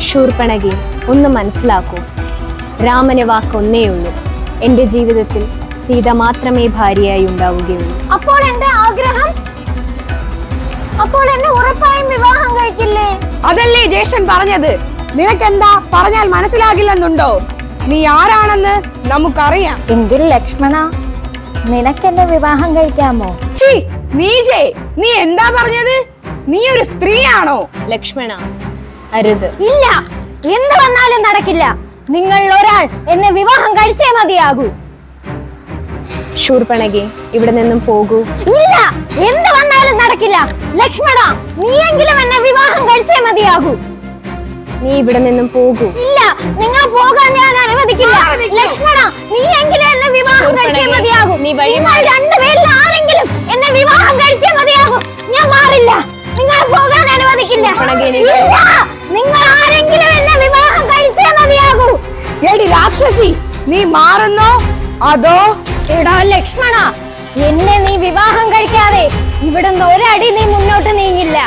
ശൂർപ്പണകെ, ഒന്ന് മനസ്സിലാക്കൂ. രാമന് വാക്കൊന്നേയുള്ളൂ. എന്റെ ജീവിതത്തിൽ സീത മാത്രമേ ഭാര്യയായി ഉണ്ടാവുകയുള്ളൂ. അപ്പോൾ എന്റെ ആഗ്രഹം, അപ്പോൾ എന്നെ ഉറപ്പായും വിവാഹം കഴിക്കില്ലേ? അതല്ലേ ജ്യേഷ്ഠൻ പറഞ്ഞത്. നിനക്കെന്താ പറഞ്ഞാൽ മനസ്സിലാകില്ലെന്നുണ്ടോ? നീ ആരാണെന്ന് നമുക്കറിയാം. എങ്കിൽ ലക്ഷ്മണ, നിനക്കെന്നെ വിവാഹം കഴിക്കാമോ? നീ എന്താ പറഞ്ഞത്? നീ ഒരു സ്ത്രീയാണോ? ലക്ഷ്മണ, അരുത്. ഇല്ല, എന്ത് വന്നാലും നടക്കില്ല. നിങ്ങൾ ഒരാൾ എന്നെ വിവാഹം കഴിച്ചേ മതിയാകൂ. ശൂർപ്പണകെ, ഇവിടെ നിന്നും പോകൂ. ഇല്ല, എന്ത് വന്നാലും നടക്കില്ല. ലക്ഷ്മണ, നീയെങ്കിലും എന്നെ വിവാഹം കഴിച്ചേ മതിയാകൂ. നീ ഇവിടെ നിന്നും പോകൂ. ഇല്ല, നിങ്ങൾ പോകാൻ ഞാൻ അനുവദിക്കില്ല. ലക്ഷ്മണ, നീയെങ്കിലും എന്നെ വിവാഹം കഴിച്ചേ മതിയാകൂ. നിങ്ങൾ രണ്ടുപേരിൽ ആരെങ്കിലും എന്നെ വിവാഹം കഴിച്ചേ മതിയാകൂ. ഞാൻ മാറില്ല. നിങ്ങൾ പോകാൻ അനുവദിക്കില്ല. ഇല്ല, നിങ്ങൾ ആരെങ്കിലും എന്നെ വിവാഹം കഴിച്ചേ മതിയാകൂ. എടി രാക്ഷസി, നീ മാറുന്നോ അതോ? എടാ ലക്ഷ്മണ, എന്നെ നീ വിവാഹം കഴിക്കാതെ ഇവിടുന്ന് ഒരടി നീ മുന്നോട്ട് നീങ്ങില്ല.